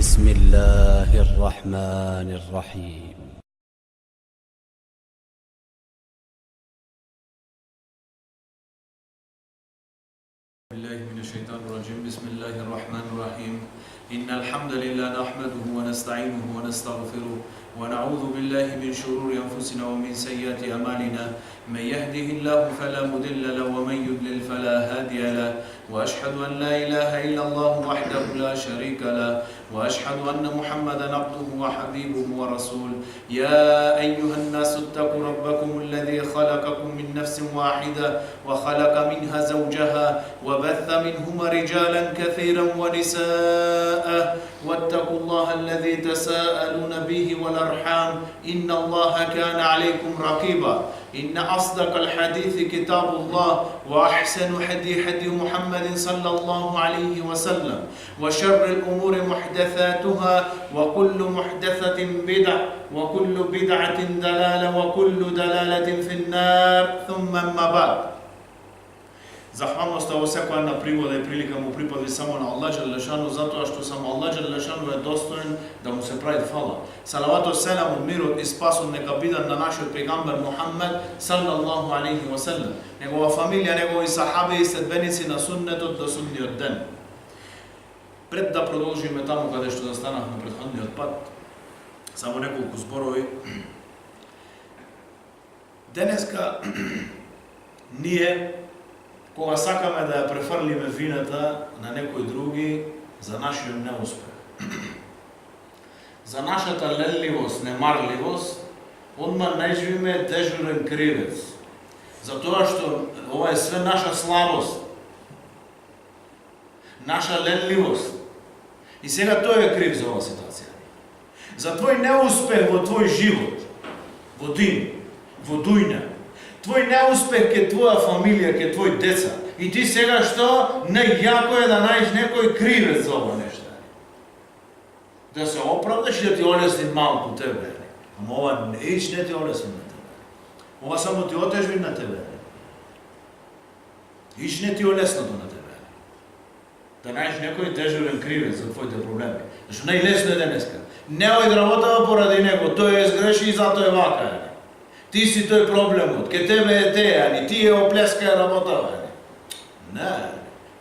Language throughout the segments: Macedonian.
بسم الله الرحمن الرحيم. بالله من الشيطان الرجيم. بسم الله الرحمن الرحيم. إن الحمد لله نحمده ونستعينه ونستغفره ونعوذ بالله من شرور أنفسنا ومن سيئات أعمالنا. من يهده الله فلا مضل له ومن يضلل فلا هادي له، وأشهد أن لا إله إلا الله وحده لا شريك له، وأشهد أن محمدا عبده وحبيبه ورسوله. يا أيها الناس اتقوا ربكم الذي خلقكم من نفس واحدة وخلق منها زوجها وبث منهما رجالا كثيرا ونساء، واتقوا الله الذي تساءلون به والأرحام إن الله كان عليكم رقيبا. إن أصدق الحديث كتاب الله، وأحسن هدي محمد صلى الله عليه وسلم، وشر الأمور محدثاتها، وكل محدثة بدعة، وكل بدعة ضلالة، وكل ضلالة في النار. ثم أما بعد. Zahvalnost ovo svaka jedna prigoda i prilika mu pripadi samo na Allah dželle šanu, zato što samo Allah dželle šanu je dostojan da mu se pravi hvala. Salavatu selam, mir i spas neka bude na našoj pejgamber Muhammed sallallahu alejhi ve sellem, njegova familija, njegovi sahabe i sledbenici na sunnetu do sudnjeg dana. Pred da продолжиме tamo kada što zastanahме prethodниот пат, само неколку зборови. Денеска ние кога сакаме да ја префрлиме вината на некој други за нашиот неуспех, за нашата ленливост, немарливост, одма најдвиме дежурен кривец. За тоа што ова е све наша слабост, наша ленливост. И сега тој е крив за оваа ситуација. За твој неуспех во твој живот, во дин, во дујна, твој неуспех ке твоја фамилија, ке твој деца. И ти сега што? Најјако е да најдеш некој кривец за ова нешто. Да се оправдаш и да ти олесни малку тебе. Ама ова не ти олесни на тебе. Ова само ти отежби на тебе. Иш не ти олеснато на тебе. Да најдеш некој дежурен кривец за твоите проблеми. Зашто најлесно е денеска. Не оди работава поради него, тој е сгреши и затоа е вака. Ти си тој проблемот, ке тебе е теја, ти е оплеска е работава. Не,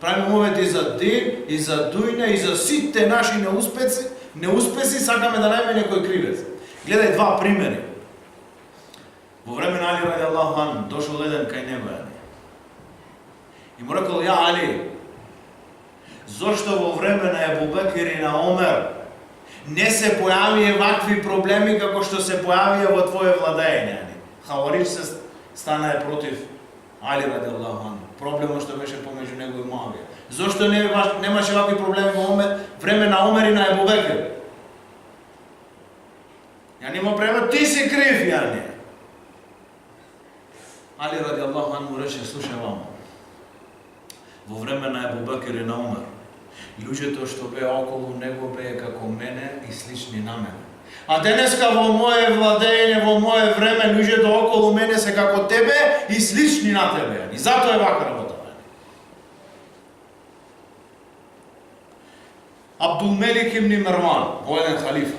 правиме мовети за ден, и за дујна, и за сите наши неуспеси, сакаме да најме некој кривец. Гледај два примери. Во време на Али ради Аллаху ан, дошол еден кај него. И му рекол, ја Али, зошто во време на Ебу Бекир и на Омер не се појавија вакви проблеми како што се појавија во твое владење? Хаварич се стана против Али ради Аллаху ан. Проблемот што беше помеѓу него и Муавија. Зошто немаше вакви проблеми во време на Омер и на Ебу Бекир? Ја нема према, ти си крив, ја не. Али ради Аллаху ан му рече, слушај вамо, во време на Ебу Бекир и на Омер, луѓето што беа околу него беа како мене и слични на мене. А денеска во мое владење, во мое време, луѓето околу мене се како тебе и слични на тебе. И затоа е вака работа. Абдулмелик ибн Марван, војден халифа,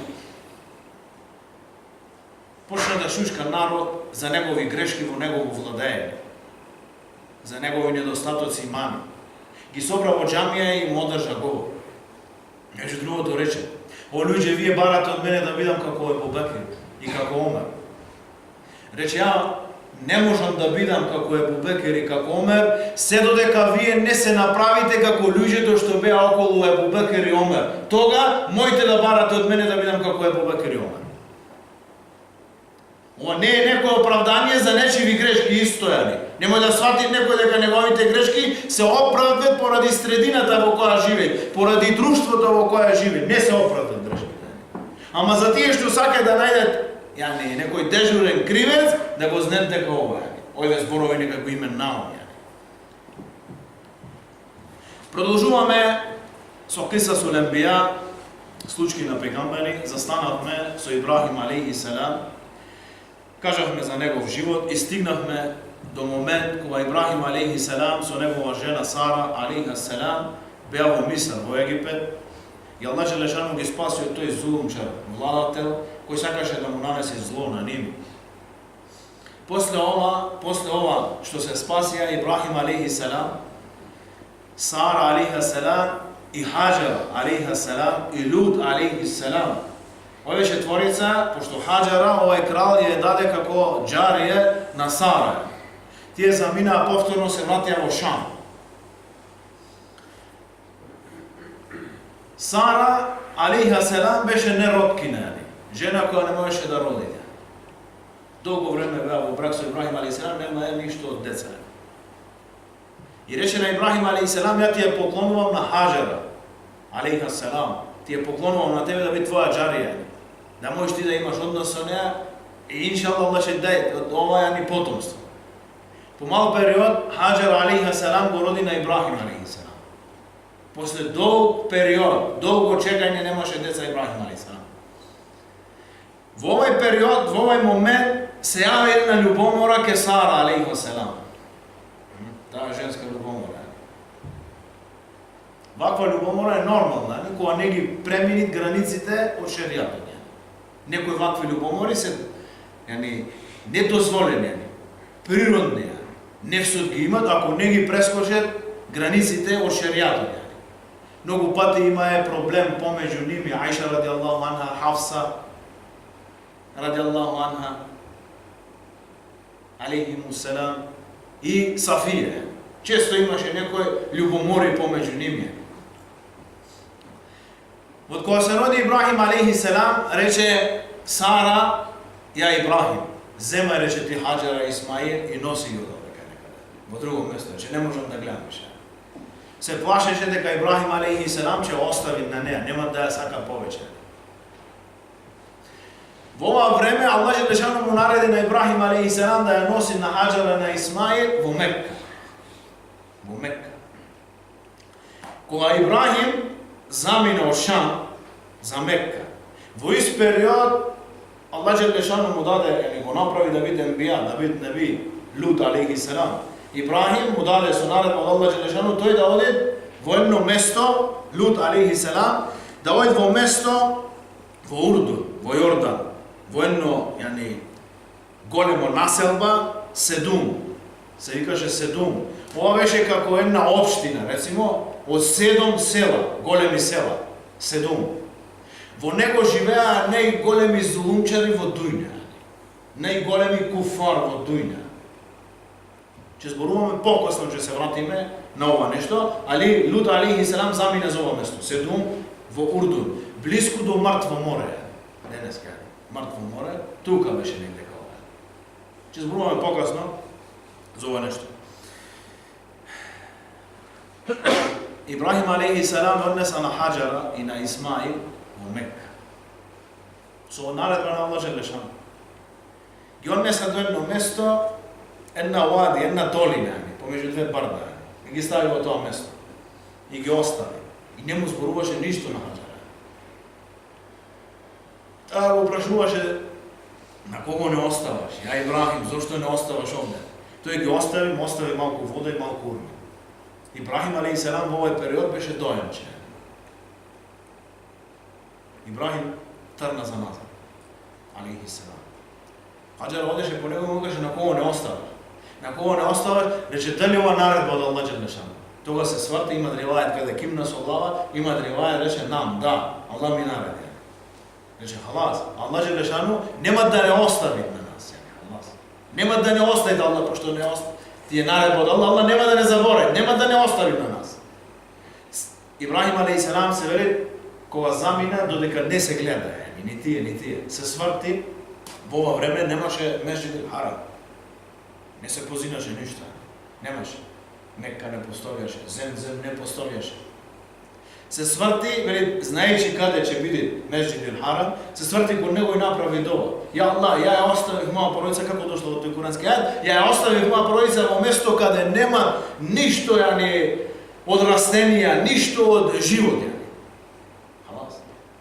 почна да шушка народ за негови грешки во негово владење, за негови недостатоци и мани. Ги собра во џамија и му одржа говор. Меѓу другото рече, о луѓе, вие барате од мене да бидам како Ебу Бекир и како Омер. Рече, ја не можам да бидам како Ебу Бекир и како Омер, се додека вие не се направите како луѓето што беа околу Ебу Бекир и Омер. Тога моите да барате од мене да бидам како Ебу Бекир и Омер. Ова не е некој оправдање за нечиви грешки истојани. Немој да свати некој дека неговите грешки се оправдат поради средината во која живее, поради друштвото во која живее. Не се оправдат грешките. Ама за тие што сака да најдат некој дежурен кривец, да го знаат дека ова е. Овие зборови некако имен наум. Продолжуваме со Кисасул Анбија, случаи на пегамбери. Застанавме со Ибрахим алейхи селам. Кажавме за негов живот и стигнавме до момент кога Ибрахим алейхи селам со негова жена Сара алейха селам беа во Мисар, во Египет, И Аллах Желешану ги спаси од тој зулумчар, владател, кој сакаше да му нанесе зло на нив. После ова што се спасија Ибрахим алейхи салам, Сара алейха салам и Хаджара алейха салам и Лут алейхи салам. Ова беше творица, пошто Хаджара, овој крал ја даде како џарие на Сара. Тие заминаа повторно се вратија во Шам. Сара алейха салам беше нероткина, жена која не можеше да роди. Долго време беа во брак со Ибрахим алейхи салам, нема ништо од деца. И рече на Ибрахим алейхи салам, ја ти ја поклонувам на Хаджара алейха салам, ти ја поклонувам на тебе да биде твоја џарија, да можеш ти да имаш однос со неа и иншаллах Аллах ќе даде од ова ни потомство. По мал период Хаджар алейха салам го роди на Ибрахим алейхи салам. После долг период, долго чекање немаше деца Ибрахим алейхи салам. Во овој период, во овој момент се јави една љубомора ке Сара алейхи салам. Таа женска љубомора. Ваква љубомора е нормална, кога не ги преминит границите од шеријатот. Некои вакви љубомори се недозволени, природни. Нефсот ги имат ако не ги прескочат границите од шеријатот. Многу пати има проблем помеѓу ними, Аиша радијаллаху анха, Хафса радијаллаху анха, алейхиму селам, и Сафија. Често имаше некои љубомори помеѓу ними. Од кога се роди Ибрахим алейхи селам, рече Сара, ја Ибрахим, земај, рече ти Хаджара Исмаил и носи го некаде, во друго место, че не можам да гледам више. Се плашеше дека Ибрахим алейхи селам ќе остави на неа, нема да ја сака повеќе. Во ова време Аллах Желешану му нареди на Ибрахим алейхи селам да ја носи на Хаджара на Исмаил во Мекка. Во Мекка. Кога Ибрахим замина од Шам за Мекка, во ист период Аллах Желешану му даде, го направи да биде енбија, да биде неби, Лут алейхи селам. Ибрахим му даде со наредба од Аллах Желешану тој да оди во едно место, Лут алейхи селам, да оди во место во Урдун, во Јордан, во едно големо населба, Седум. Се викаше Седум. Ова беше како една општина, рецимо, од 7 села, големи села, Седум. Во него живеа најголеми зулумчари во Дујна, најголеми куфар во Дујна. Че зборуваме покосно, че се вратиме на ова нешто, али Лут алейхи селам замине за ова место, Седум во Урдун, близко до Мртво море. Денеска, Мртво море, тука беше негде као. Че зборуваме покосно за ова нешто. Ибрахим алейхи селам однеса на Хаджара и на Исмаил во Мекка. Со наредба на Аллах Желешану. Ги однеса до едно место, една вади, една долина, помеѓу две барда. И ги стави во тоа место. И ги остави. И не му зборуваше ништо на Хаджара. Таа го прашуваше на кого не оставаш? Ја Ибрахим, зошто не оставаш овде? Тој ги остави, му остави малку вода и малку урна. Ибрахим алейхи селам во овој период беше дојанче. Ибрахим трна за назад. Алейхи селам. Хаджар одеше по него и му каже на кого не оставаш? На кого не оставаш? Рече дали ова наредба од Аллах Желешану? Тога се сврти, има ривајат каде кимна со глава, има ривајат рече нам, да, Аллах ми нареди. Рече халас, Аллах Желешану нема да не остави на нас. Нема да не остави Аллах, пошто не остави. Ти е наредба од Аллах, Аллах нема да не заборави, нема да не остави на нас. Ибрахим алейхи селам се вели кога замина додека не се гледа, ни тие, се сврти, во ова време немаше Месџид Харам. Не се позинаше ништо, немаше. Мекка не постојаше, Земзем не постојаше. Се сврти, вели, знаејќи каде ќе биде Месџид Харам, се сврти кон него и направи дова. Ја Аллах, ја ја оставив моја породица, како дошло во тој курански ајат, ја ја оставив моја породица во место каде нема ништо од растенија, ништо од живот. Халас,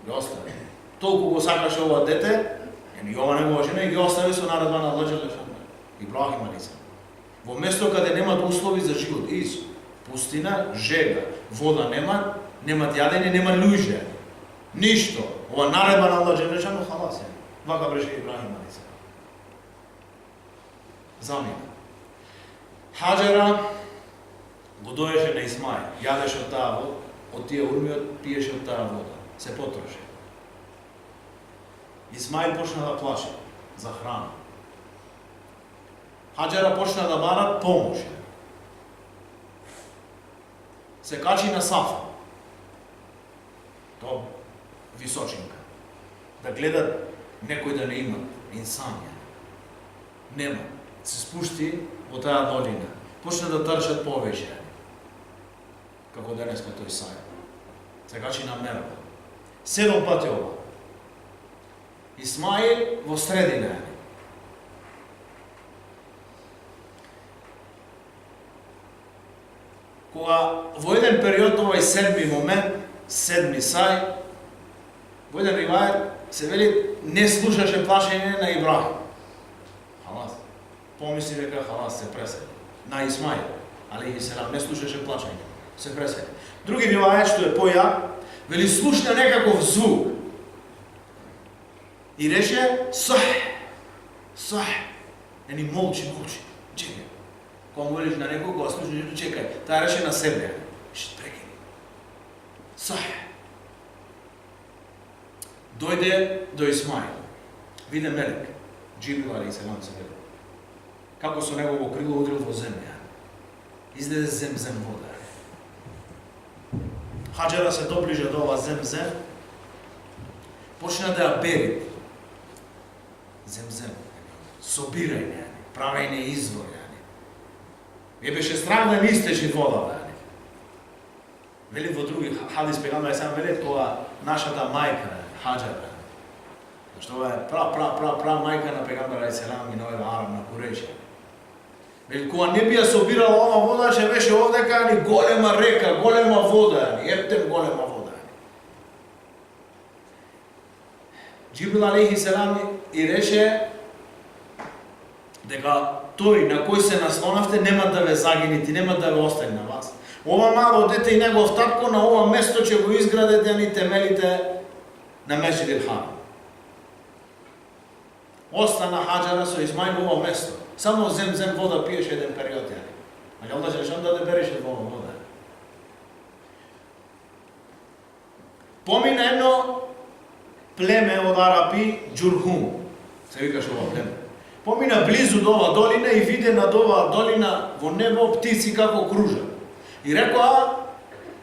ја остави. Толку го сакаше ова дете, и ова негова жена, и ги остави со наредба на Аллах Желешану. Ибрахим алейхи селам. Во место каде немат услови за живот, пустина, жега, вода немат јадење, нема луѓе. Ништо. Ова наредба на Аллах Джелешану халас е. Вака беше Ибрахим алейхи селам. Замина. Хаджара го доеше на Исмаил. Јадеше од таа вода, од тие урмиот пиеше од таа вода. Се потроше. Исмаил почна да плаше за храна. Хаджара почна да бара помош. Се качи на Сафа. Тоа височинка. Да гледат некој да не има инсан. Нема. Се спушти во таа долина. Почна да трчат повеќе. Како денеска тој сај. Се качи на Мерва. 7 пати ова. Исмаил во средина. Кога во еден период, овај седми момент, седми сај, во еден ривајат се вели не слушаше плашење на Ибрахим. Халас. Помисли дека халас се пресели. На Исмаил, алейхи селам, не слушаше плачење. Се пресели. Други ривајат што е појак, вели слушна некаков звук. И реше сах. Ени молчи. Чекај. Кога му велиш на некој, кога слушаш, чекај. Таа реше на себе. Ще прекини. Сах. Дојде до Исмаил. Виде мелек. Џибрил алейхи селам се вели. Како со негово крило удрил во земја. Излезе земзем вода. Хаджара се доближа до ова земзем. Почна да ја бери. Земзем. Собирање. Правење извор. Е беше страх да не истече вода. Вели во други хадис пегамбер сам вели кога нашата мајка Хаджара. Што ова е пра мајка на пегамбер селам и на овој араб на Куреш. Вели кога не би ја собирала ова вода, ќе беше овдека ни голема река, голема вода, ептем голема вода. Џибрил алейхи селам и реше дека тој на кој се наслонавте нема да ве загинити, нема да ве остави на вас. Ова мало дете и негов татко на ова место ќе го изградете ни темелите на Месџидил Харам. Остана Хаджара со Исмаил во ова место. Само земзем вода пиеше еден период. Али Аллах Джелешан да береше во ова вода. Помина едно племе од арапи Џурхум. Се викаше ова племе. Помина близу до ова долина и виде над ова долина во небо птици како кружат. И рекоа,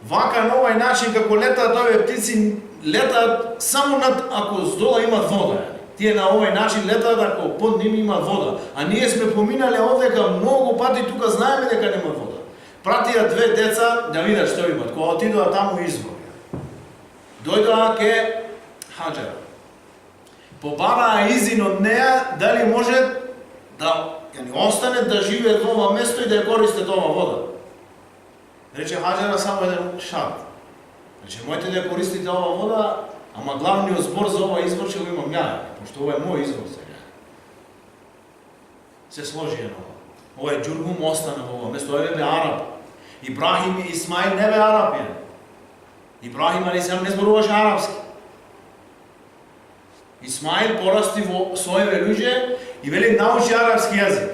вака на овај начин како летаат овие птици, летаат само над ако здола имат вода. Тие на овај начин летаат ако под ними има вода. А ние сме поминале овдека многу пати, тука знаеме дека нема вода. Пратија две деца да видат што имат. Кога отидоа таму извор. Дојдоа ке Хаджара. Побараа изин од неа дали може да остане да живеат во ова место и да ја користат ова вода. Рече Хаджара само еден шарт. Рече мојте да ја користите ова вода, ама главниот збор за ова извор ќе го имам ја, пошто ова е мој извор сега. Се сложи на ова. Ова е Џурхум остана во ова место, ова бе араб. Ибрахим и Исмаил не бе араби. Ибрахим алейхиссалам не зборуваше арапски. Исмаил порасти во своеве луѓе и вели научи арапски јазик.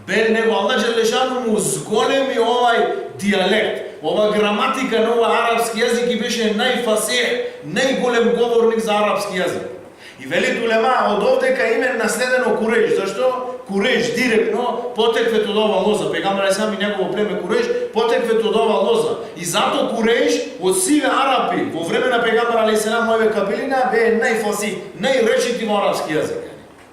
Бел него Аллах Джелешану му зголеми овај дијалект, ова граматика на ова арапски јазик и беше најфасех, најголем говорник за арапски јазик. И вели улема од овдека име наследено Куреш, зашто? Куреш директно потеквет од ова лоза. Пегамбер сам и негово племе Куреш потеквет од ова лоза. И зато Куреш од сиве арапи во време на пегамбер алейхиссалам овие кабилина бе најфасих, најречити во арапски јазик.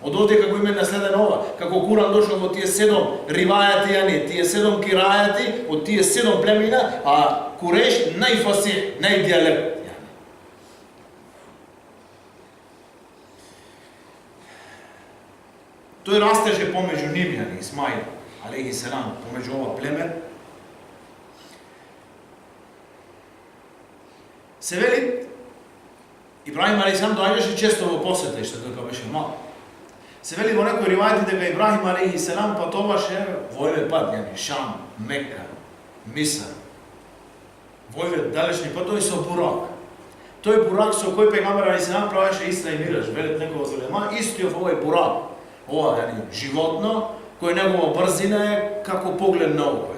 Од овдека го име наследено ова, како Куран дошол во тие 7 ривајати, тие 7 кирајати, од тие 7 племена, а Куреш најфасих, најдијалект. Тој растеше помеѓу нив, Исмаил, алейхи селам, помеѓу ова племе. Се вели, Ибрахим алейхи селам доаѓаше често во посета, што дека беше мал. Се вели во некои ривајати дека Ибрахим алейхи селам патуваше во овој пат, Шам, Мека, Мисар. Во овие далечни патови со бурак. тој бурак со кој пегамбер алейхиссалам правеше Исра и Мираж, велат некој од улема, истиот овој бурак, ова животно, кој негова брзина е како поглед на око.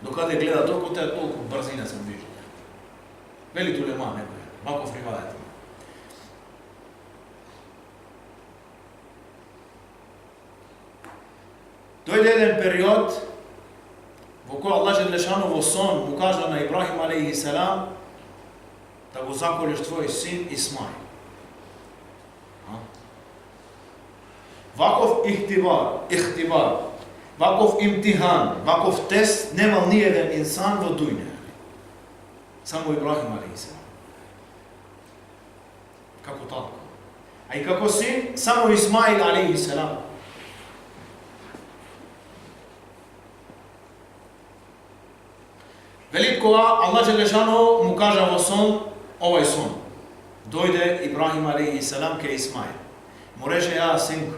Докаде гледа толку, толку брзина се движи. Велит улема некој, малку фривајат. Дојде еден период во кој Аллах Желешану во сон му кажа на Ибрахим алейхиссалам да го заколиш твој син Исмаил. Ваков ихтибар, ваков имтихан, ваков тест немал ни еден инсан во дуња. Само Ибрахим алейхиссалам. Како татко. А и како син, само Исмаил алейхиссалам. Велит кога Аллах Желешану му кажа во сон овај сон. Дојде Ибрахим алейхиссалам ке Исмаил. Му рече, ја синко,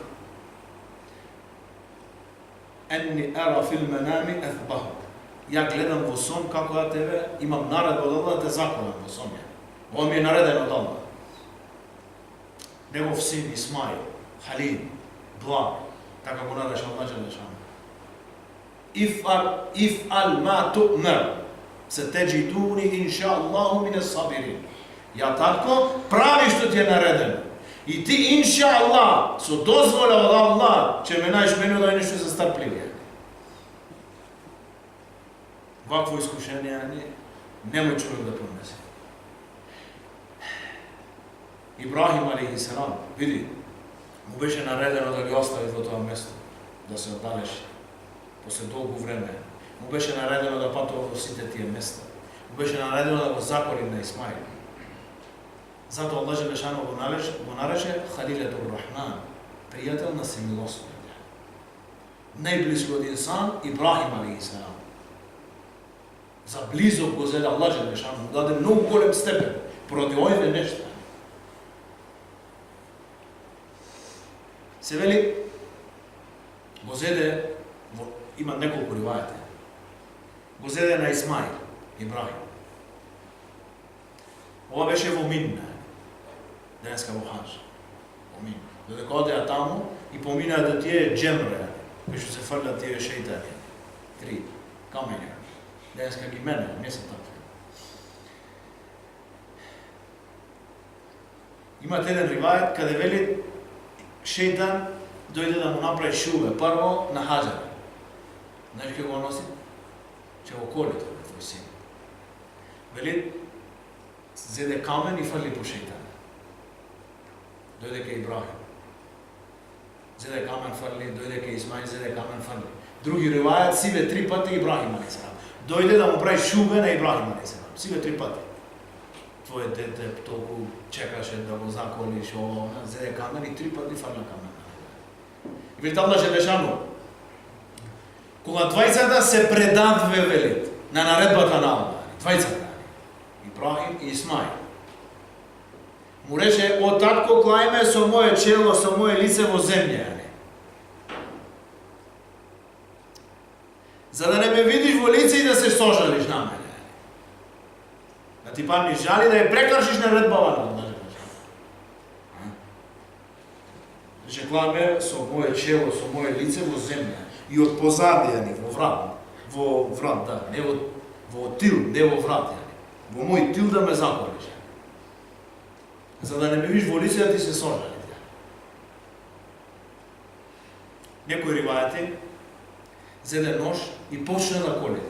енни ара фил менами ефбаху. Ја гледам во сон како да тебе имам наредба од Аллах да те заколам во сон. Ова ми е наредено од Аллах. Негов син Исмаил, халим, благ, така го нарече Аллах Желешану. Иф'ал ма ту'мар. Сетеджидуни инша Аллаху мине сабирин. Ја татко, прави што ти е наредено. И ти инша Аллах, со дозволя од Аллах, ќе ме најдеш мене да нешто за стрпливие. Вакво искушение немој човек да понесе. Ибрахим алейхиссалам, види, му беше наредено да ги остави во тоа место, да се оддалечи после долго време. Му беше наредено да патува во сите тие места. Му беше наредено да го заколи на Исмаил. Затоа Аллах Желешану го нарече Халилетур Рахман, пријател на семилосниот. Најблиско од инсан Ибрахим алейхиссалам. За близок го зеде Аллах Желешану, му даде многу голем степен поради овие нешта. Се вели, го зеде, има неколку ривајати, го зеде на Исмаил, Ибрахим. Ова беше во Минна, денеска во Хадж, во Минна. Додека одеа таму и поминаа до тие джемре, кои што се фрлат тие шејтани, 3 камења. Денеска ги мене, не се такви. Имате еден ривајат каде вели шејтан дојде да му направи шубе, прво на Хаджар. Знаеш ке го носи? Че го коли тоа твој син. Вели, зеде камен и фрли по шејтан. Дојде ке Ибрахим. Зеде камен фрли, дојде ке Исмаил, зеде камен фрли. Други ривајат сиве 3 пати Ибрахим алейхиссалам. Дојде да му прави шубе на Ибрахим алейхиссалам. Сиве 3 пати. Твое дете толку чекаше да го заколиш, ова, зеде камен и 3 пати фрля камен. И вели Аллах Желешану, кога двајцата се предадве, велит, на наредбата на Аллах, двајцата, Ибрахим и Исмаил, му рече, о татко, клајме со моје чело, со моје лице во земја, за да не ме видиш во лице и да се сожалиш на мене. Да ти паднеш жали, да ја прекршиш наредбава на Аллах. Рече, клајме со моје чело, со моје лице во земја. И од позадија ни, во врат, да, не во тил, не во врат, во мој тил да ме заколиш. За да не ме виш во лице да ти се сожали. Некои ривајати зеде нож и почне да коли.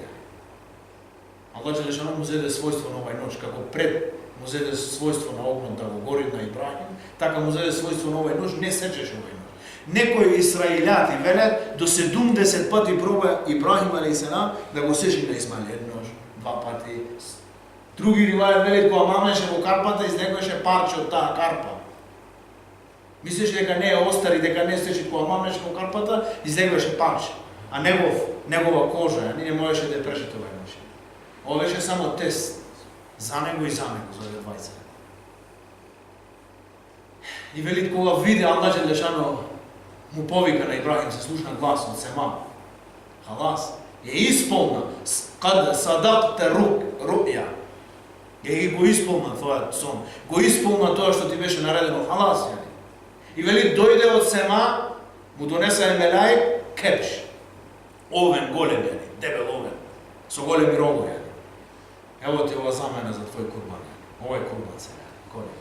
Аллах Желешану му зеде својство на овај нож, како пред му зеде својство на огнот да го гори на Ибрахим, така му зеде својство на овај нож, не сечеше овај нож. Некои исраилјати велат до 70 пати проба Ибрахим алейхиссалам да го сечи на Исмаил, еднош, 2 пати. Други ривајат велат кога мамеше во карпата излегуваше парче од таа карпа. Мислеше дека не е остар и дека не сечи, кога мамеше во карпата излегуваше парче, а негова кожа, не можеше да преше тоа нож. Ова беше само тест за него и за него, за овие двајца. И велит кога виде Аллах Желешану му повика на Ибрахим, се слушна глас од сема. Халас, е исполна, кад садакте руја. И го исполна твојот сон. Го исполна тоа што ти беше наредено. Халас, јани. И вели, дојде од сема, му донесе мелаик кепш. Овен голем, јани, дебел овен. Со големи рогови, јани. Ево ти ова замена за твој курбан, јани. Ова е курбан се, јани. Голем.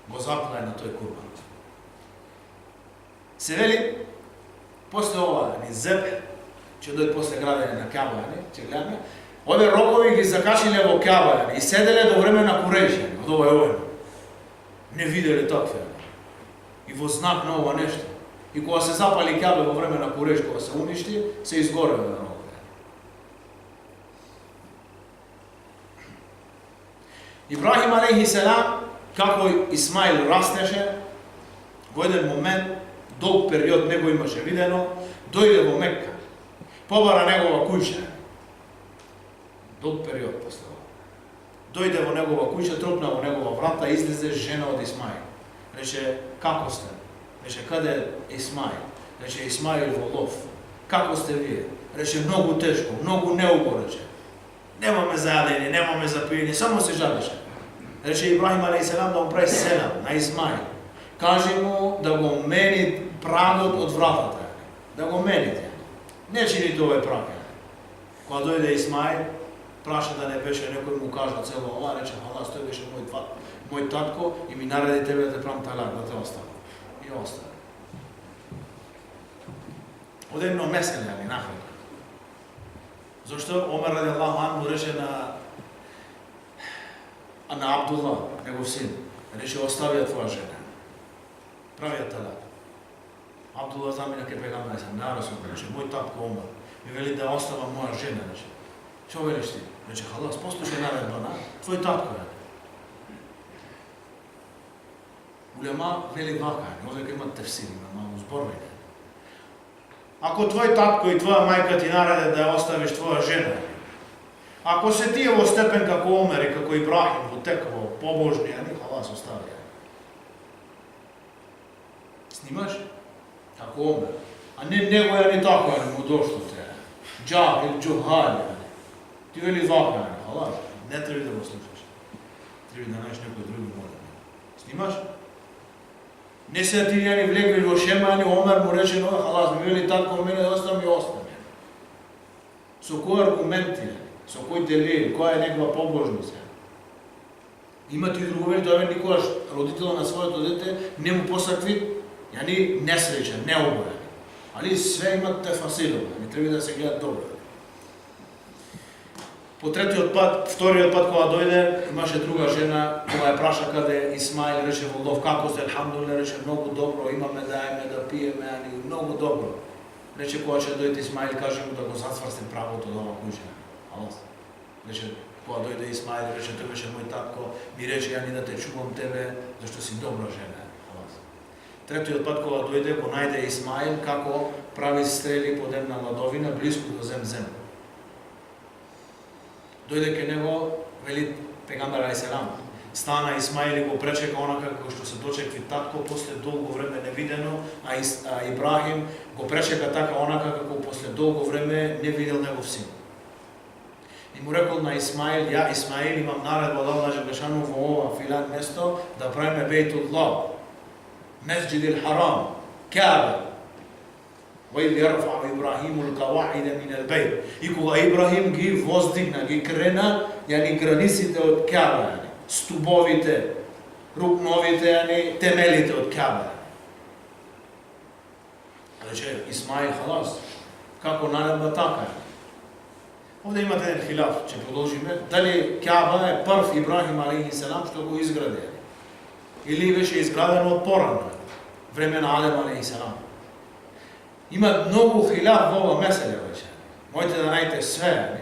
Го заклај на тој курбан. Се вели, после ова, јани, зеб, ќе дојде после градење на Каба, јани, ќе гледаме, овие рогови ги закачиле во Каба, јани, и седеле до време на Курейш, јани, од овој овен. Не виделе такви, јани. И во знак на ова нешто. И кога се запали Каба во време на Курейш, кога се уништи, се изгореле на рогови. Ибрахим алейхи селам, како Исмаил растеше, во еден момент, долг период не го имаше видено, дојде во Мекка, побара негова куќа. Долг период после ова. Дојде во негова куќа, трупна во негова врата, излезе жена од Исмаил. Рече, како сте? Рече, каде е Исмаил? Рече, Исмаил во лов. Како сте вие? Рече, многу тешко, многу неуго, рече. Немаме за јадење, немаме за пиење, само се жалеше. Рече Ибрахим алейхиселам да му прави селам на Исмаил. Кажи му да го мени прагот од вратата. Да го мените. Не чините овој праг. Кога дојде Исмаил, праша да не беше, некој му кажа цело ова, рече, халас, тој беше мој татко и ми нареди тебе да те правам талак, да те оставам. И оставам. Оде едно меселе, ами нахрак. Зошто Омер ради Аллаху анху рече на Абдулла, негов син, рече, оставија твоја жена. Правија талак. Абдулла замина ке пегамбар сам, на Расул, рече, мој татко Омер, ми вели да оставам моја жена, рече. Што велиш ти? Рече, халас, послушај наредба, твој татко е. Улема вели вака, овде ке имат тефсир, има узборвање. Ако твој татко и твоја мајка ти нареде да ја оставиш твоја жена, ако се тие во степен како Омер и како Ибрахим, во теково, побожни, ани халас остави. Снимаш? Како Омер. А не него ја ни тако ја му дошло те. Джахил, джухали. Ти вели вака, халас. Не треба да го слушаш. Треба да најдеш некој други моля. Снимаш? Не се ти ја ни влегли во шема, ани Омер му рече, но халас, ми вели татко мене да оставам и оставам. Со кој аргументи, со кој делил, која е негова побожност. Има ти другови, тоа никогаш родител на своето дете не му посакви, јани несреќен, неубоен. Али све имат тефасилот, не треба да се гледат добро. По третиот пат, вториот пат кога дојде, имаше друга жена, кога ја праша каде Исмаил, рече во лов, како сте, алхамдулилlah, рече многу добро, имаме да јаме, да пиеме, ани многу добро. Рече кога ќе дојде Исмаил, каже му да го затврсти правото од ова куќа. Алос. Рече кога дојде Исмаил, рече тој беше мој татко, ми рече јани да те чувам тебе, зашто си добра жена. Алос. Третиот пат кога дојде, го најде Исмаил како прави стрели под една ладовина близко до Земзем. Дојде ке него, вели пегамбар алейхиселам, стана Исмаил и го пречека онака како што се дочекви татко после долго време невидено, а Ибрахим го пречека така онака како после долго време не видел негов син. И му рекол на Исмаил, ја Исмаил имам наредба од Аллах Желешану во ова филан место да правиме Бейтуллах, Месџидил Харам, Каба. وإذ يرفع إبراهيم القواعد من البيت. И кога Ибрахим ги воздигна, ги крена, јани границите од Каба, јани стубовите, рукновите, јани темелите од Каба. Рече Исмаил халас, како наредба така. Овде имате еден хилаф, ќе продолжиме. Дали Каба е прв Ибрахим алейхиселам што го изгради? Или беше изградено од порано, време на Адем алейхиселам? Има многу хилаф во ова меселе веќе. Можете да најдете све,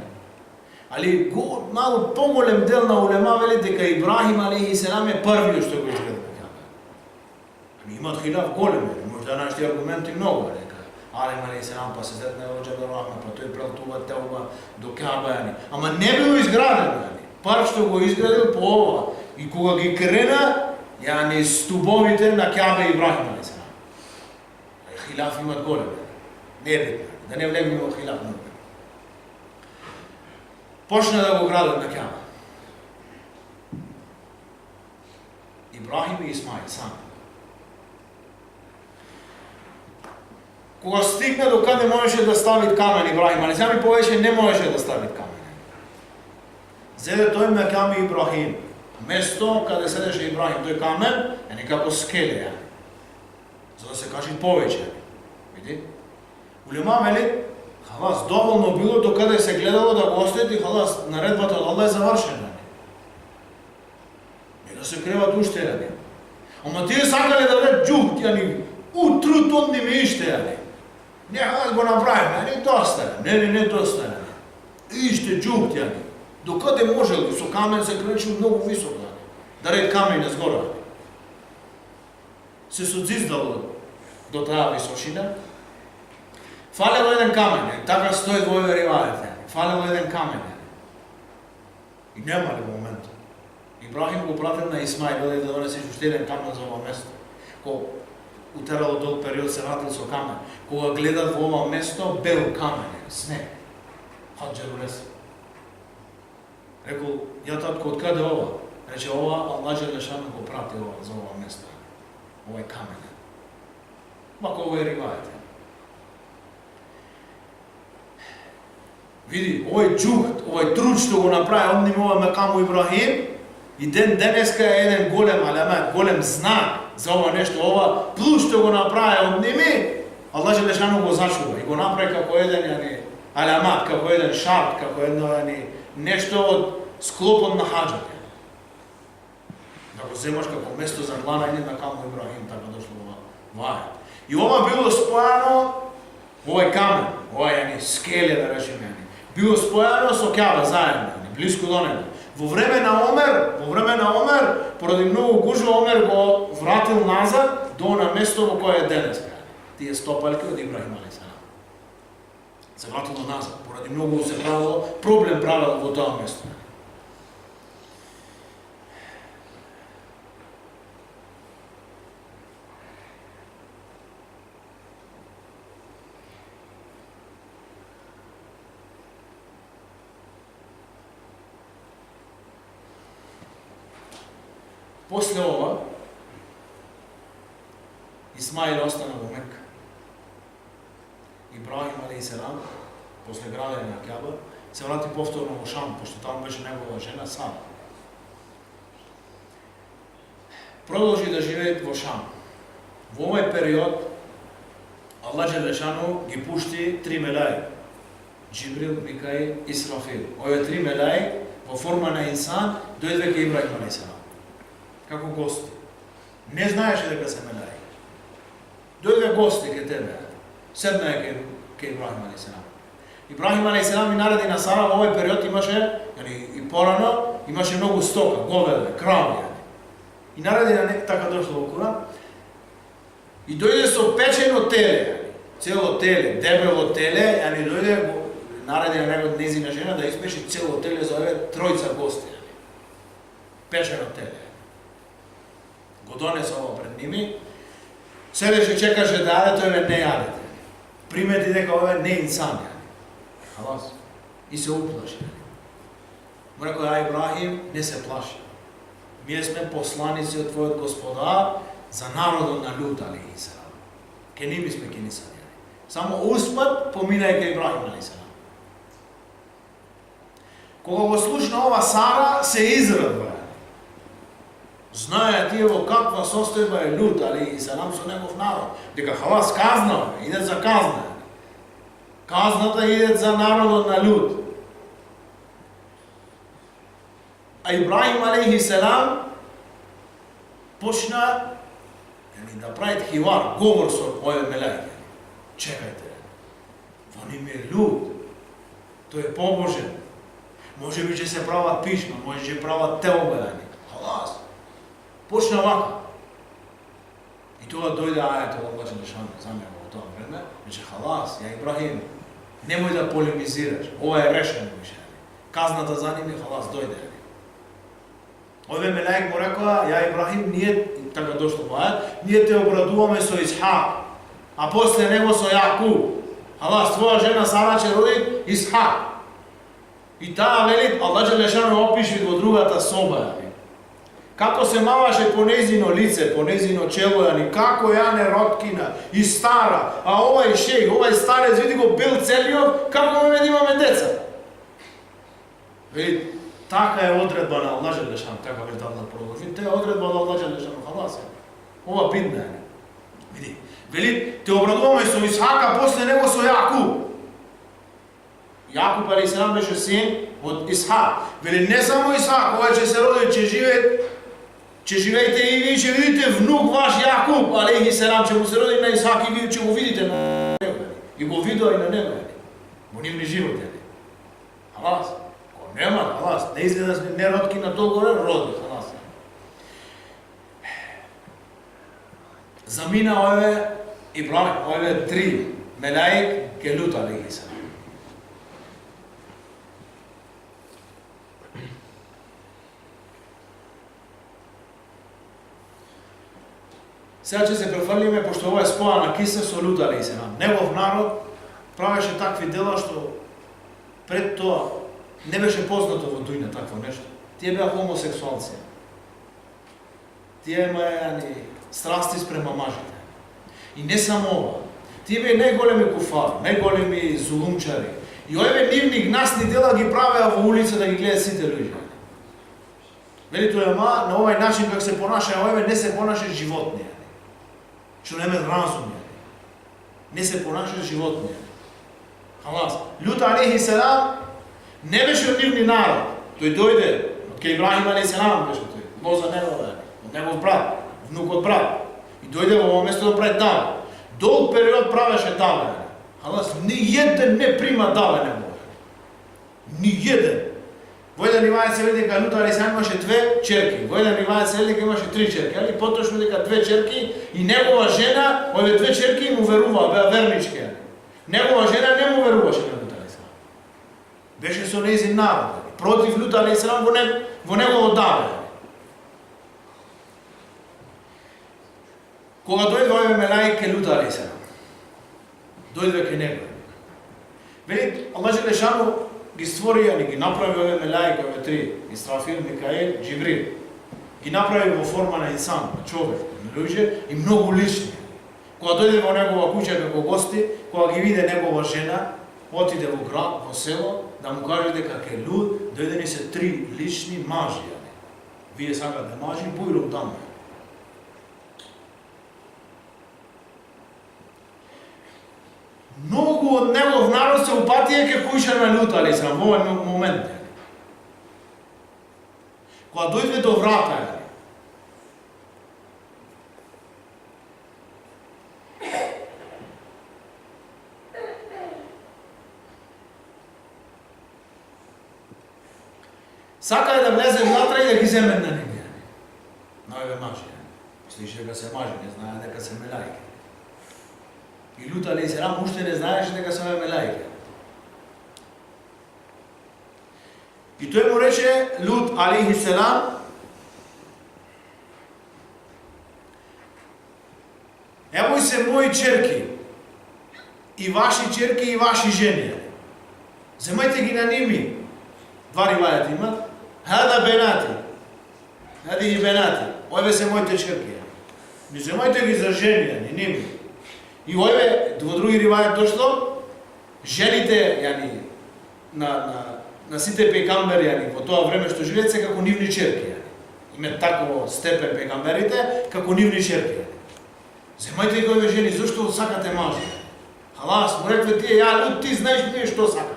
али малку поголем дел на улема вели дека Ибрахим алейхиселам е првиот што го изгради Каба. Ами имаат хилаф голем, може да најдете аргументи многу, дека Адем алейхиселам па се сретне во Џабал Рахма, па тој правил теуба до Каба, ама не бил изграден, прв што го изградил по ова и кога ги крена, јани стубовите на Каба Ибрахим алейхиселам. Хилаф имат голем. Не е битно. Да не влегме во хилаф много. Почна да го градат на Каба. Ибрахим и Исмаил сами. Кога стигна до каде можеше да стави камен Ибрахим, али сами повеќе не можеше да стави камен. Зеде тој мекам Ибрахим. Место каде седеше Ибрахим, тој камен е некако скеле, за да се каже повеќе. Види? Улема вели, халас, доволно било до каде се гледало да го остави, халас, наредбата од Аллах е завршена. И да се креват уште ради. Ама тие сакале да дадат џухт, утру тонни ми иште, не, халас го направиме, не доста, не доста, иште џухт, до каде можел, со камен се кречил многу високо, да ред камен изгора. Се содзиздало до таа височина. Фалело еден камен, така стои во овој ривајат, фалело еден камен. И нема ли момент. Ибрахим го пратил на Исмаил да донесе уште еден камен за ова место. Кога утерало долг период се вратил со камен. Кога гледат во ова место, бел камен, снег. Хаджерул Есад. Рекол, ја татко, од каде ова? Рече, ова Аллах Џелешану го прати ова за ова место. Ова е камен. Мако ова е ривајат. Види, овој џухт, овој труд што го направи од ним ова мекаму Ибрахим, и денеска е еден голем алемент, голем знак за ова нешто, ова плюс што го направи од ними, Аллах Џелешану го зачува и го направи како еден алемат, како еден шарт, како едно нешто од склопот на хаџот. Да го земаш како место за кланање на каму Ибрахим, така дошло во ајет. И ова било спојано, овој камен, овој скеле да речеме, било спојано со Кјаба заедно, блиску до него. Во време на Омер, поради многу гужва, Омер го вратил назад до на место во кое е денеска. Тие стопалки од Ибрахим алейхиссалам. Се вратило назад, поради многу се правило, проблем правило во тоа место. После ова, Исмаил остана во Мека. Ибрахим алейхиссалам, после градење на Кјаба, се врати повторно во Шам, пошто таму беше негова жена Сара. Продолжи да живее во Шам. Во овој период, Аллах Џелешану ги пушти 3 мелаи. Џибрил, Микаил, Исрафил. Овие 3 мелаи во форма на инсан дојде кај Ибрахим алейхиссалам. Како гости. Не знаеше дека се мелаи. Дојде гости кај тебе. Седна е кај Ибрахим алейхиссалам. Ибрахим алейхиссалам и нареди на Сара во овој период имаше, и порано, имаше многу стока, говеде, крави. И нареди на така дошло во Куран. И дојде со печено теле, цело теле, дебело теле, дојде нареди на него незина жена да испеши цело теле за овие тројца гости. Печено теле. Го донесе ова пред ними, седеше чекаше да јаде, тој не јаде. Примети дека ова не е инсан. Халас. И се уплаши. Му рекол, Ибрахим, не се плаши. Ние сме посланици од твојот Господар за народот на Лут алейхиссалам. Ке ними сме ке нисани. Само успат поминај кај Ибрахим алейхиссалам. Кога го слушна ова Сара, се израдва. Знае тие во каква состојба е Лут алейхиссалам со негов народ. Дека халас казна, идет за казна. Казната идет за народот на Лут. А Ибрахим алейхиссалам почна да прави хивар, говор со овие мелаики. Чекајте, во ним е Лут. Тој е побожен. Може би ќе се прават пишма, може ќе прават теобедани. Халас. Почна вака. И тоа дојде ајето од Аллах Џелешану за него во тоа време, рече халас, ја Ибрахим, немој да полемизираш, ова е решено више. Казната за ними халас дојде. Овие мелаик му рекоа, ја Ибрахим, ние, така дошло во ајет, ние те обрадуваме со Исхак, а после него со Јакуб. Халас, твоја жена Сара ќе роди Исхак. И таа вели, Аллах Џелешану опиши во другата соба. kako se mavaše po njezino lice, po njezino čelo, kako Jane Rotkina i stara, a ovaj šejh, ovaj starec, vidi go bil celio, kako me imame deca. Vidi, taka je odredba na Allah Đelešanu, taka već davno proloži. Te je odredba na Allah Đelešanu, halas. Ova bitna je. Vidi, veli, te obradovamo su Ishaka, posle nego su Jakub. Jakub ali se nam beše sin od Ishak. Veli, ne samo Ishak, ovaj će se roditi, će živjeti i vi će vidite vnuk vaš Jakub, alejhi selam, će mu se roditi na Ishak i vi će mu vidite na nebu. I go video i na nebu. Bonivni život je. Halas. Nema, halas, ne izgleda ne Rotkina to gore, rodi, halas. Zamina ove Ibrahim, ove 3 melaik ke Lut alejhi selam. Сега ќе се префрлиме, пошто ова е спојана киса со Lut алейхи селам. Негов народ правеше такви дела што пред тоа не беше познато во дујна такво нешто. Тие беа хомосексуалци. Тие имаја страсти спрема мажите. И не само ова. Тие беа најголеми куфари, најголеми зулумчари. И овие нивни гнасни дела ги правеа во улица да ги гледаат сите луѓе. Вели тоа на овај начин како се понашаја овие не се понашаат животни. Што немаат разум. Не се понашаат животни. Халас. Lut алейхи селам не беше од нивни народ. Тој дојде од кај Ибрахим алейхи селам беше тој. Боза негов, од негов брат, внук од брат. И дојде во ово место да прави даве. Долг период правеше даве. Халас, ни еден не прима даве не може. Ни еден. Во еден ривајат се вели дека Lut алейхи селам имаше 2 черки. Во еден ривајат се вели дека имаше 3 черки. Али поточно дека 2 черки и негова жена, овие 2 черки му веруваа, беа вернички. Негова жена не му веруваше на Lut алейхи селам. Беше со нејзин народ, против Lut алейхи селам во негово даве. Кога дојде овие мелаик ке Lut алейхи селам, дојде ке него. Вели, Аллах Джелешану ги створи, ги направи овие мелаик, овие 3, Исрафил, Микаел, Джибрил. Ги направи во форма на инсан, на човек, на луѓе и многу лични. Кога дојде во негова куќа како гости, кога ги виде негова жена, отиде во град, во село, да му каже дека ке Lut дојдени се 3 лични мажи. Вие сакате мажи, бујрум таму. Многу од негов народ се упатија ке којша на Lut алейхи селам во овој момент. Кога дојде до врата, сака да влезе внатре и да ги земе на него. На овие мажи. Слише дека се мажи, не знае дека се мелаики. И Lut алейхи селам уште не знаеше дека се мелаики. И тој му рече Lut алейхи селам: евој се мои черки, и ваши черки и ваши жени. Земајте ги на ними. 2 ривајати имат. Хада бенати. Хади и бенати. Овие се моите черки. Не земајте ги за жени, ни ними. И овие, во други ривајат дошло, жените, на сите пегамбери, во тоа време што живеат се како нивни черки. Имат такво степен пегамберите, како нивни черки. Земајте ги овие жени, зашто сакате мажи? Халас, му рекве тие, Lut, ти знаеш ние што сакаме.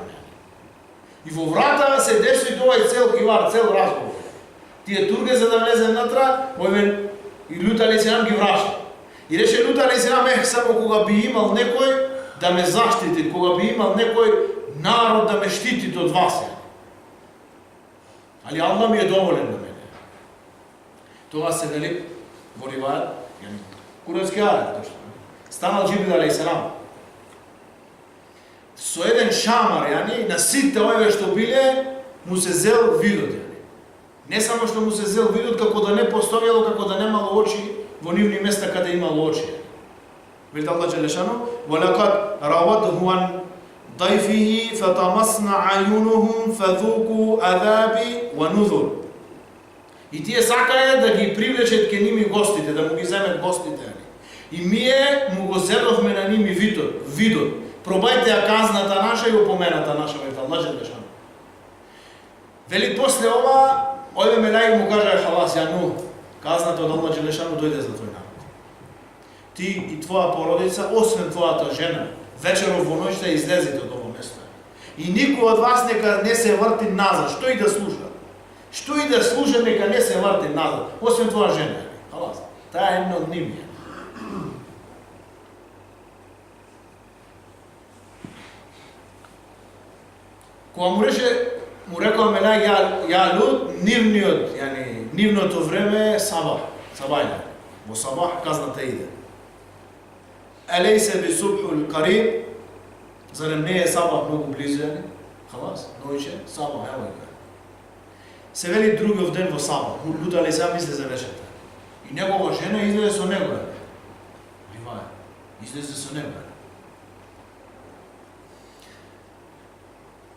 И во врата се деси овој цел хивар, цел разговор. Тие турге за да влезе внатра, овие и Lut алейхи селам ги врашта. И рече Lut алейхи селам, само кога би имал некој да ме заштити, кога би имал некој народ да ме штити од вас. Али Аллах ми е доволен на мене. Тоа се вели во ривајат, курански ајат точно. Станал Џибрил алейхи селам со еден шамар, на сите овие што биле, му се зел видот. Не само што му се зел видот, како да не постоело, како да немало очи во нивни места каде имало очи. Вели Аллах Джелешану: "Валакад равадху ан ضيفه فطمسنا عيونهم فذوقوا عذابي ونذر И тие сакаја да ги привлечат ке ними гостите, да му ги земат гостите. И ние му го зедовме на ними видот. Пробајте ја казната наша и опомената наша, вели Аллах Желешану. Вели после ова, овде мелаик му кажа халас, ја ну, казната од Аллах Желешану дојде за твој народ. Ти и твоја породица, освен твојата жена, вечеров во ноќта излезете од ово место. И никој од вас нека не се врти назад, што и да слуша. Што и да слуша, нека не се врти назад, освен твоја жена. Халас, таа е една од ними. Кога му рекоа мелаик, ја луд, нивното време е сабах, сабајна. Во сабах казната иде. Елейсе би субхул кариб, зарем не е сабах многу близо, халас, ноќе, сабах, ево е. Се вели другиот ден во сабах, Лут алейхиссалам мисле за вечерта. И негова жена излезе со него. Ливаја, излезе со него.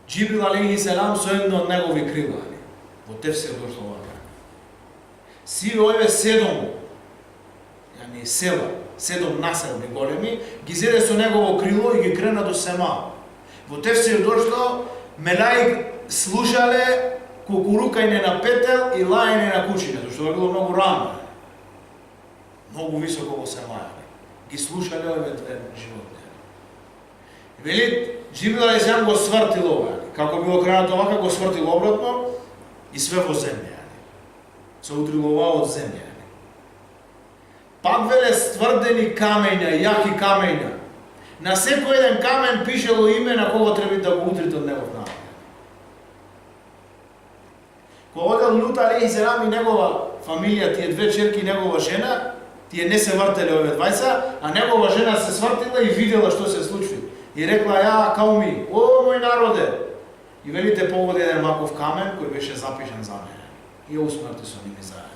Џибрил алейхиссалам со едно од негови крила. Во тефсир дошло ова. Сиве овие седом села, седом населби големи, ги зеде со негово крило и ги крена до сема. Во тефсир дошло, мелаик слушале кукурукање на петел и лајање на кучињето, што било многу рано. Многу високо во сема. Ги слушале овие две животни. Вели, Џибрил алейхиссалам го свртил ова. Како било кренато вака, го свртил обратно и све во земја. Се удрило ова од земја. Пак веле стврдени камења, јаки камења. На секој еден камен пишело име на кого треба да го удрите од негов народ. Кога одел Лут алейхиссалам и негова фамилија, тие две черки и негова жена, тие не се вртеле овие двајца, а негова жена се свртила и видела што се случи. И рекла, ја, кауми, о, мој народе! И велите погоди еден ваков камен, кој беше запишан за мене. И усмрти со ними заедно.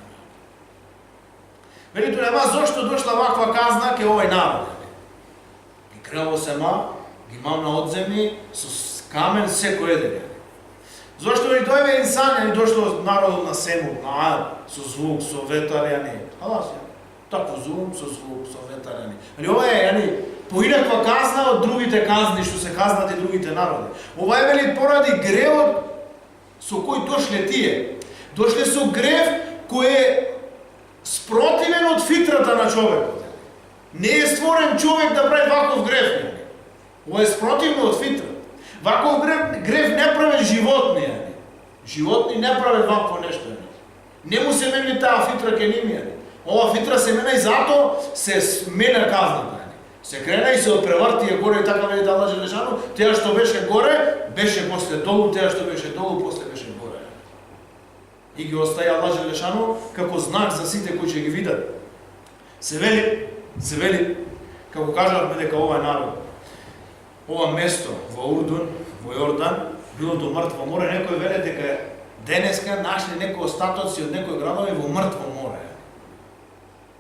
Велите, нема зошто дошла ваква казна ке овој народ. И крено сема, ги мамна од земји, со камен секој еден. Зошто ни дојде инсан, ни дошло народот на Сему, на Ад, со звук, со ветар, халас, такво звук, со звук, со ветар, Али ова е, поинаква казна од другите казни, што се казнат и другите народи. Ова е вели поради гревот со кој дошле тие. Дошле со грев кој е спротивен од фитрата на човекот. Не е створен човек да прави ваков грев. Ова е спротивно од фитрата. Ваков грев не прави животни. Животни не прават вакво нешто. Не му се мени таа фитра ке ними. Ова фитра се мена и зато се мене казната. Се крена и се превртија горе и така вели Аллах Желешану, теа што беше горе, беше после долу, теа што беше долу, после беше горе. И ги остави Аллах Желешану како знак за сите кои ќе ги видат. Се вели, како кажавме дека ова е народ, ова место во Урдун, во Јордан, било до мртво море, некој веле дека денеска нашли некои остатоци од некои градови во мртво море.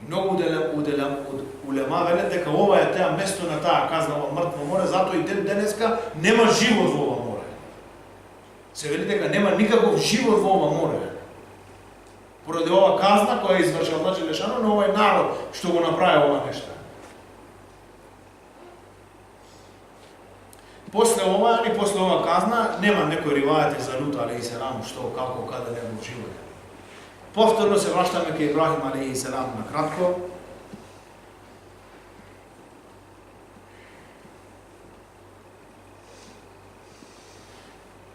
И многу улема веле дека ова е теа место на таа казна во мртво море, затоа и денеска нема живот во ова море. Се вели дека нема никаков живот во ова море. Поради ова казна која изврши Аллах Желешану на овој народ што го направи ова нешто. После ова казна нема некој ривајати за Лут алейхиссалам што како каде негов живот. Повторно се враќаме ке Ибрахим алейхиссалам на кратко.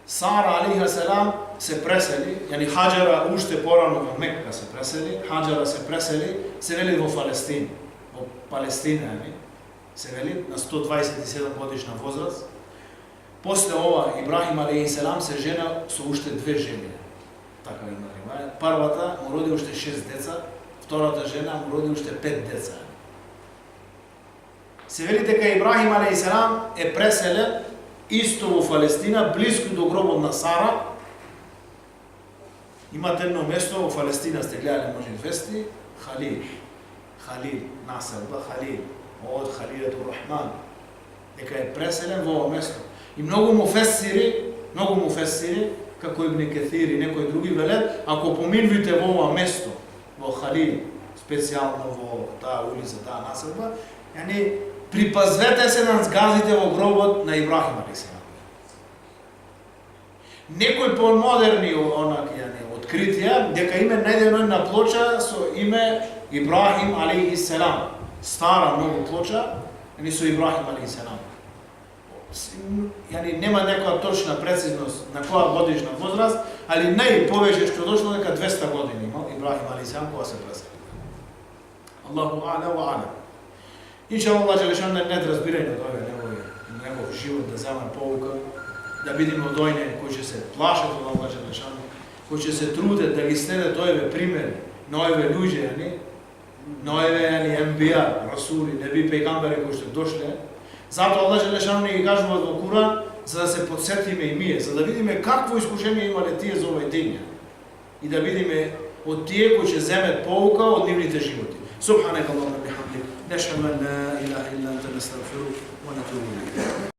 Сара алейхиссалам се пресели, Хаџара уште порано во Мекка се пресели, Хаџара се пресели, се вели во Палестина. Во Палестина, се вели на 127 годишна возраст. После ова Ибрахим алейхиссалам се жена со уште две жени. Така има риваја. Првата му роди уште 6 деца, втората жена му роди уште 5 деца. Се вели дека Ибрахим алейхиссалам е преселен исто во Палестина, близко до гробот на Сара. Имате едно место во Палестина, сте гледали може вести, Халил, населба Халил, од Халилет ур-Рахман, дека е преселен во ова место. И многу муфесири како Ибн Каthir и некои други велат, ако поминувате во ова место, во Халил, специјално во таа улица, таа населба, припазвете се да згазите во гробот на Ибрахим алейхиссалам. Некои помодерни откритија дека име најдено на плоча со име Ибрахим алейхиссалам. Стара многу плоча, со Ибрахим алейхиссалам. Нема некоја точна прецизност на која годишна возраст, али најповеќе што дошло дека 200 години имал Ибрахим алейхиссалам кога се пресел. Аллаху а'ла ва а'лам. Иншаллах Джелешан не разбирај на тој негов живот да земе поука, да видиме од ојне кои ќе се плашат од Аллах Джелешан, кои ќе се трудат да ги следат овие примери на овие луѓе, на овие енбија, расули, неби, пејгамбери кои што дошле. Затоа Аллах Джелешан ни ги кажува во Куран за да се подсетиме и ние, за да видиме какво искушение имале тие за овој ден и да видиме од тие кои ќе земат поука од нивните животи. Субханакаллахумма ва бихамдик, нешхаду ан ла илаха илла анта, настагфирук ва натубу илейк.